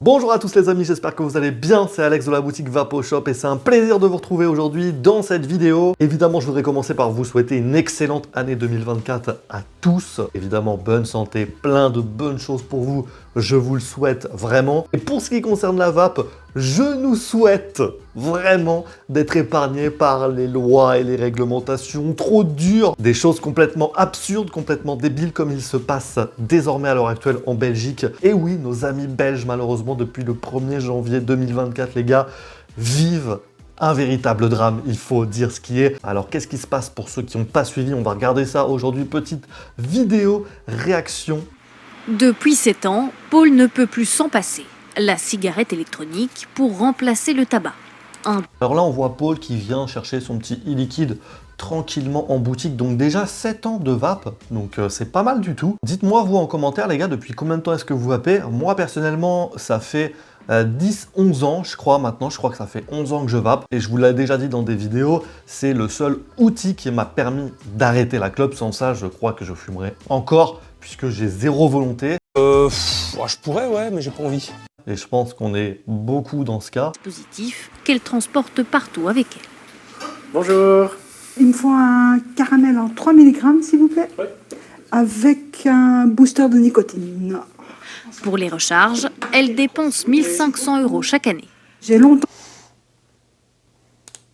Bonjour à tous les amis, j'espère que vous allez bien, c'est Alex de la boutique VapoShop et c'est un plaisir de vous retrouver aujourd'hui dans cette vidéo. Évidemment, je voudrais commencer par vous souhaiter une excellente année 2024 à tous. Évidemment, bonne santé, plein de bonnes choses pour vous, je vous le souhaite vraiment. Et pour ce qui concerne la vape, je nous souhaite vraiment d'être épargnés par les lois et les réglementations trop dures, des choses complètement absurdes, complètement débiles comme il se passe désormais à l'heure actuelle en Belgique. Et oui, nos amis belges, malheureusement, depuis le 1er janvier 2024, les gars, vivent un véritable drame, il faut dire ce qui est. Alors qu'est-ce qui se passe pour ceux qui n'ont pas suivi? On va regarder ça aujourd'hui, petite vidéo réaction. Depuis 7 ans, Paul ne peut plus s'en passer. La cigarette électronique pour remplacer le tabac. Alors là, on voit Paul qui vient chercher son petit e-liquide tranquillement en boutique. Donc déjà 7 ans de vape, donc c'est pas mal du tout. Dites-moi vous en commentaire les gars, depuis combien de temps est-ce que vous vapez? Moi personnellement, ça fait 10-11 ans, je crois maintenant, je crois que ça fait 11 ans que je vape. Et je vous l'ai déjà dit dans des vidéos, c'est le seul outil qui m'a permis d'arrêter la clope. Sans ça, je crois que je fumerais encore, puisque j'ai zéro volonté. Je pourrais, ouais, mais j'ai pas envie. Et je pense qu'on est beaucoup dans ce cas. Dispositif qu'elle transporte partout avec elle. Bonjour. Il me faut un caramel en 3 mg, s'il vous plaît, Oui. avec un booster de nicotine. Pour les recharges, elle dépense 1 500 € chaque année. J'ai longtemps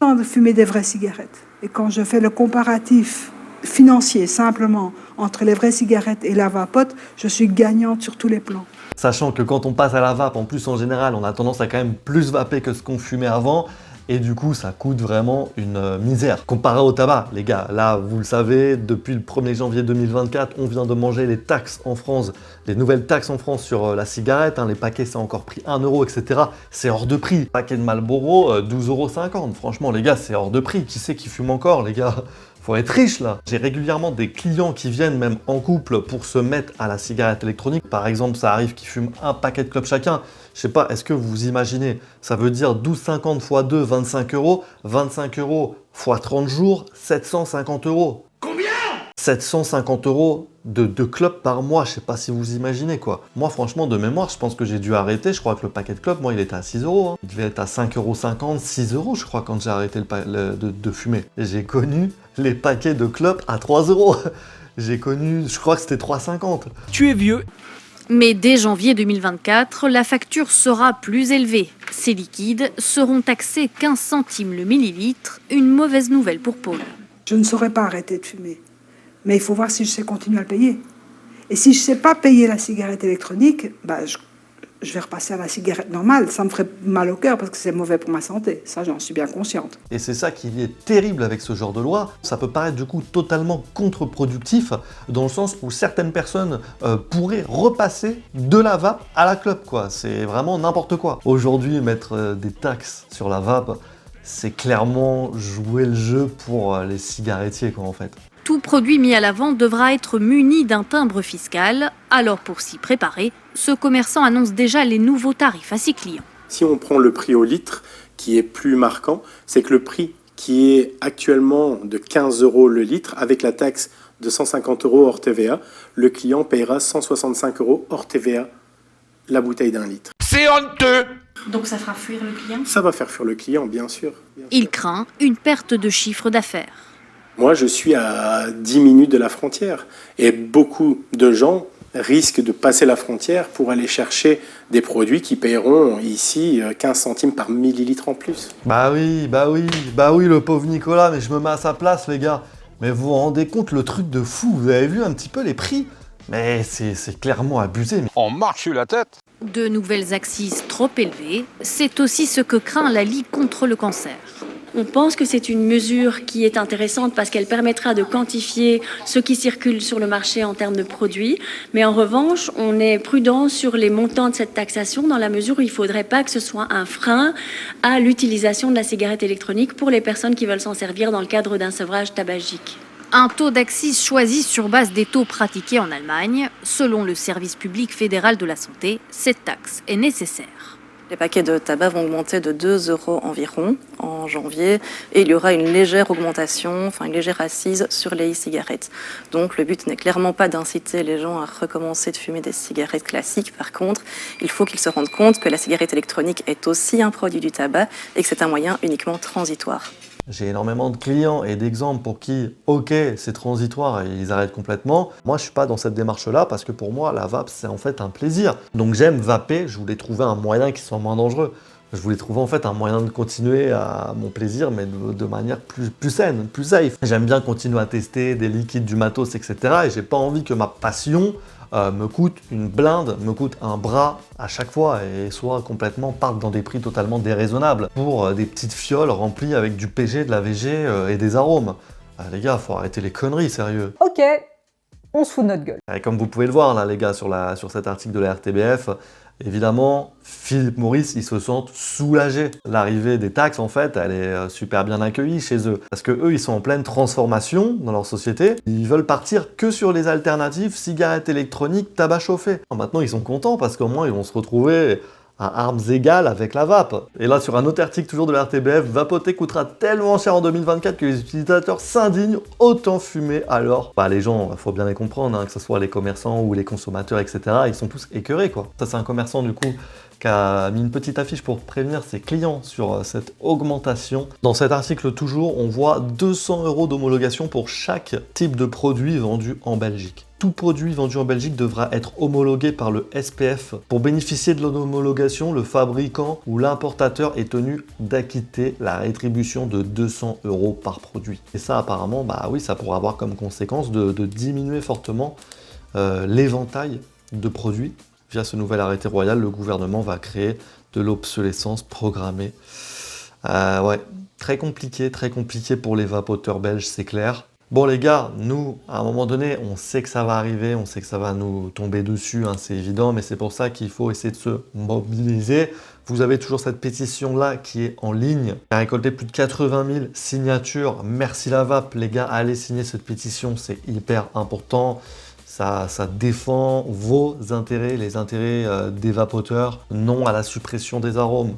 de fumer des vraies cigarettes. Et quand je fais le comparatif financier, simplement, entre les vraies cigarettes et la vapote, je suis gagnante sur tous les plans. Sachant que quand on passe à la vape, en plus en général, on a tendance à quand même plus vaper que ce qu'on fumait avant. Et du coup, ça coûte vraiment une misère. Comparé au tabac, les gars, là, vous le savez, depuis le 1er janvier 2024, on vient de manger les taxes en France, les nouvelles taxes en France sur la cigarette. Les paquets, c'est encore pris 1 €, etc. C'est hors de prix. Paquet de Marlboro, 12,50 €. Franchement, les gars, c'est hors de prix. Qui c'est qui fume encore, les gars? Faut être riche là. J'ai régulièrement des clients qui viennent même en couple pour se mettre à la cigarette électronique. Par exemple, ça arrive qu'ils fument un paquet de clopes chacun. Je sais pas, est-ce que vous imaginez? Ça veut dire 12,50 x 2, 25 €. 25 € x 30 jours, 750 €. Combien? 750 € de clopes par mois, je sais pas si vous imaginez quoi. Moi franchement de mémoire, je pense que j'ai dû arrêter, je crois que le paquet de clopes, moi il était à 6 €. Il devait être à 5,50 €, 6 € je crois quand j'ai arrêté de fumer. Et j'ai connu les paquets de clopes à 3 €. J'ai connu, je crois que c'était 3,50 €. Tu es vieux. Mais dès janvier 2024, la facture sera plus élevée. Ces liquides seront taxés 15 centimes le millilitre, une mauvaise nouvelle pour Paul. Je ne saurais pas arrêter de fumer. Mais il faut voir si je sais continuer à le payer. Et si je ne sais pas payer la cigarette électronique, je vais repasser à la cigarette normale. Ça me ferait mal au cœur parce que c'est mauvais pour ma santé. Ça, j'en suis bien consciente. Et c'est ça qui est terrible avec ce genre de loi. Ça peut paraître du coup totalement contre-productif dans le sens où certaines personnes pourraient repasser de la vape à la clope, quoi. C'est vraiment n'importe quoi. Aujourd'hui, mettre des taxes sur la vape, c'est clairement jouer le jeu pour les cigarettiers, quoi, en fait. Tout produit mis à la vente devra être muni d'un timbre fiscal. Alors pour s'y préparer, ce commerçant annonce déjà les nouveaux tarifs à ses clients. Si on prend le prix au litre, qui est plus marquant, c'est que le prix qui est actuellement de 15 € le litre, avec la taxe de 150 € hors TVA, le client payera 165 € hors TVA la bouteille d'1 litre. C'est honteux. Donc ça fera fuir le client? Ça va faire fuir le client, bien sûr. Il craint une perte de chiffre d'affaires. Moi, je suis à 10 minutes de la frontière et beaucoup de gens risquent de passer la frontière pour aller chercher des produits qui paieront ici 15 centimes par millilitre en plus. Bah oui, le pauvre Nicolas, mais je me mets à sa place, les gars. Mais vous vous rendez compte le truc de fou? Vous avez vu un petit peu les prix? Mais c'est clairement abusé. On marche sur la tête. De nouvelles accises trop élevées, c'est aussi ce que craint la Ligue contre le cancer. On pense que c'est une mesure qui est intéressante parce qu'elle permettra de quantifier ce qui circule sur le marché en termes de produits. Mais en revanche, on est prudent sur les montants de cette taxation dans la mesure où il ne faudrait pas que ce soit un frein à l'utilisation de la cigarette électronique pour les personnes qui veulent s'en servir dans le cadre d'un sevrage tabagique. Un taux d'accise choisi sur base des taux pratiqués en Allemagne. Selon le service public fédéral de la santé, cette taxe est nécessaire. Les paquets de tabac vont augmenter de 2 € environ en janvier et il y aura une légère augmentation, une légère assise sur les e-cigarettes. Donc le but n'est clairement pas d'inciter les gens à recommencer de fumer des cigarettes classiques. Par contre, il faut qu'ils se rendent compte que la cigarette électronique est aussi un produit du tabac et que c'est un moyen uniquement transitoire. J'ai énormément de clients et d'exemples pour qui, ok, c'est transitoire et ils arrêtent complètement. Moi, je suis pas dans cette démarche-là parce que pour moi, la vape, c'est en fait un plaisir. Donc j'aime vaper, je voulais trouver un moyen qui soit moins dangereux. Je voulais trouver en fait un moyen de continuer à mon plaisir, mais de manière plus saine, plus safe. J'aime bien continuer à tester des liquides, du matos, etc. Et j'ai pas envie que ma passion me coûte une blinde, me coûte un bras à chaque fois et soit complètement parte dans des prix totalement déraisonnables pour des petites fioles remplies avec du PG, de la VG et des arômes. Les gars, faut arrêter les conneries, sérieux. Ok, on se fout de notre gueule. Et comme vous pouvez le voir là, les gars, sur cet article de la RTBF, évidemment, Philip Morris, ils se sentent soulagés. L'arrivée des taxes, en fait, elle est super bien accueillie chez eux. Parce que eux, ils sont en pleine transformation dans leur société. Ils veulent partir que sur les alternatives, cigarettes électroniques, tabac chauffé. Maintenant, ils sont contents parce qu'au moins, ils vont se retrouver à armes égales avec la vape. Et là, sur un autre article toujours de la RTBF, vapoter coûtera tellement cher en 2024 que les utilisateurs s'indignent, autant fumer alors. Les gens, faut bien les comprendre, que ce soit les commerçants ou les consommateurs, etc., ils sont tous écœurés, quoi. Ça, c'est un commerçant, du coup, qui a mis une petite affiche pour prévenir ses clients sur cette augmentation. Dans cet article, toujours, on voit 200 € d'homologation pour chaque type de produit vendu en Belgique. Tout produit vendu en Belgique devra être homologué par le SPF. Pour bénéficier de l'homologation, le fabricant ou l'importateur est tenu d'acquitter la rétribution de 200 € par produit. Et ça, apparemment, oui, ça pourrait avoir comme conséquence de diminuer fortement l'éventail de produits. Via ce nouvel arrêté royal, le gouvernement va créer de l'obsolescence programmée. Ouais, très compliqué pour les vapoteurs belges, c'est clair. Bon les gars, nous, à un moment donné, on sait que ça va arriver, on sait que ça va nous tomber dessus, c'est évident, mais c'est pour ça qu'il faut essayer de se mobiliser. Vous avez toujours cette pétition-là qui est en ligne, qui a récolté plus de 80 000 signatures. Merci la vape, les gars, allez signer cette pétition, c'est hyper important. Ça défend vos intérêts, les intérêts des vapoteurs, non à la suppression des arômes.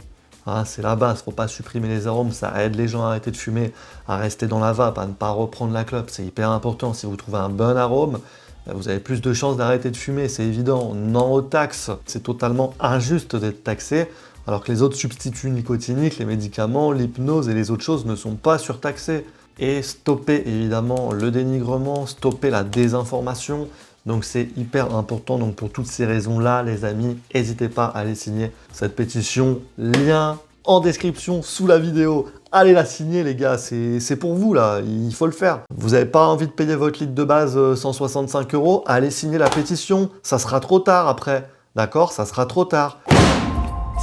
C'est la base, faut pas supprimer les arômes, ça aide les gens à arrêter de fumer, à rester dans la vape, à ne pas reprendre la clope, c'est hyper important. Si vous trouvez un bon arôme, vous avez plus de chances d'arrêter de fumer, c'est évident. Non aux taxes, c'est totalement injuste d'être taxé, alors que les autres substituts nicotiniques, les médicaments, l'hypnose et les autres choses ne sont pas surtaxés. Et stopper évidemment le dénigrement, stopper la désinformation. Donc c'est hyper important. Donc pour toutes ces raisons-là, les amis, n'hésitez pas à aller signer cette pétition. Lien en description sous la vidéo. Allez la signer les gars, c'est pour vous là, il faut le faire. Vous n'avez pas envie de payer votre litre de base 165 €, allez signer la pétition. Ça sera trop tard après, d'accord? Ça sera trop tard.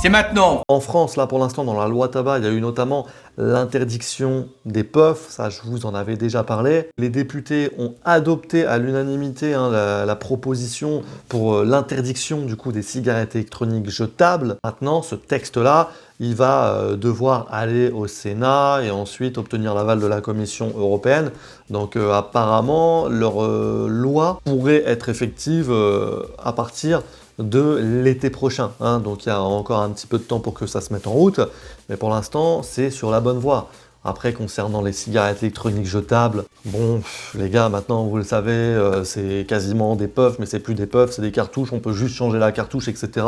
C'est maintenant. En France, là, pour l'instant, dans la loi tabac, il y a eu notamment l'interdiction des puffs. Ça, je vous en avais déjà parlé. Les députés ont adopté à l'unanimité la proposition pour l'interdiction, du coup, des cigarettes électroniques jetables. Maintenant, ce texte-là, il va devoir aller au Sénat et ensuite obtenir l'aval de la Commission européenne. Donc, apparemment, leur loi pourrait être effective à partir de l'été prochain. Donc il y a encore un petit peu de temps pour que ça se mette en route, mais pour l'instant c'est sur la bonne voie. Après, concernant les cigarettes électroniques jetables, bon, les gars, maintenant, vous le savez, c'est quasiment des puffs, mais c'est plus des puffs, c'est des cartouches, on peut juste changer la cartouche, etc.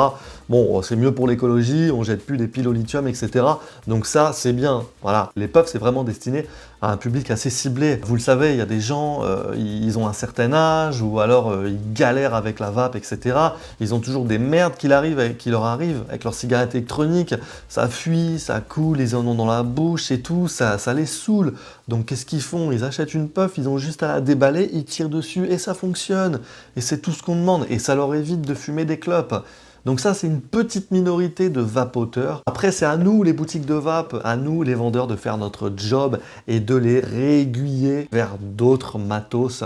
Bon, c'est mieux pour l'écologie, on jette plus des piles au lithium, etc. Donc ça, c'est bien. Voilà, les puffs, c'est vraiment destiné à un public assez ciblé. Vous le savez, il y a des gens, ils ont un certain âge, ou alors ils galèrent avec la vape, etc. Ils ont toujours des merdes qui leur arrivent avec leurs cigarettes électroniques. Ça fuit, ça coule, ils en ont dans la bouche et tout, ça les saoule. Donc qu'est-ce qu'ils font? Ils achètent une puff, ils ont juste à la déballer, ils tirent dessus et ça fonctionne. Et c'est tout ce qu'on demande. Et ça leur évite de fumer des clopes. Donc ça, c'est une petite minorité de vapoteurs. Après, c'est à nous, les boutiques de vape, à nous, les vendeurs, de faire notre job et de les réaiguiller vers d'autres matos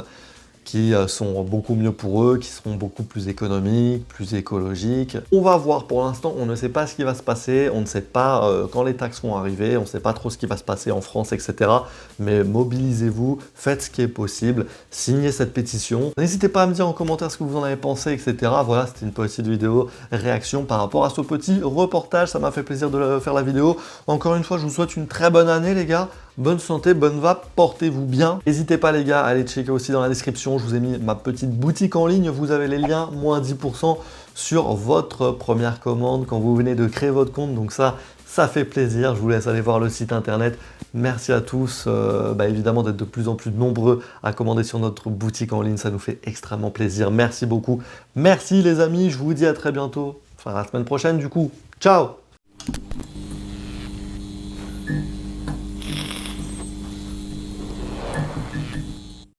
qui sont beaucoup mieux pour eux, qui seront beaucoup plus économiques, plus écologiques. On va voir, pour l'instant, on ne sait pas ce qui va se passer, on ne sait pas quand les taxes vont arriver, on ne sait pas trop ce qui va se passer en France, etc. Mais mobilisez-vous, faites ce qui est possible, signez cette pétition. N'hésitez pas à me dire en commentaire ce que vous en avez pensé, etc. Voilà, c'était une petite vidéo réaction par rapport à ce petit reportage, ça m'a fait plaisir de faire la vidéo. Encore une fois, je vous souhaite une très bonne année, les gars. Bonne santé, bonne vape, portez-vous bien. N'hésitez pas les gars à aller checker aussi dans la description, je vous ai mis ma petite boutique en ligne, vous avez les liens, moins 10% sur votre première commande quand vous venez de créer votre compte, donc ça fait plaisir. Je vous laisse aller voir le site internet. Merci à tous, évidemment d'être de plus en plus nombreux à commander sur notre boutique en ligne, ça nous fait extrêmement plaisir. Merci beaucoup, merci les amis, je vous dis à très bientôt, enfin la semaine prochaine du coup. Ciao!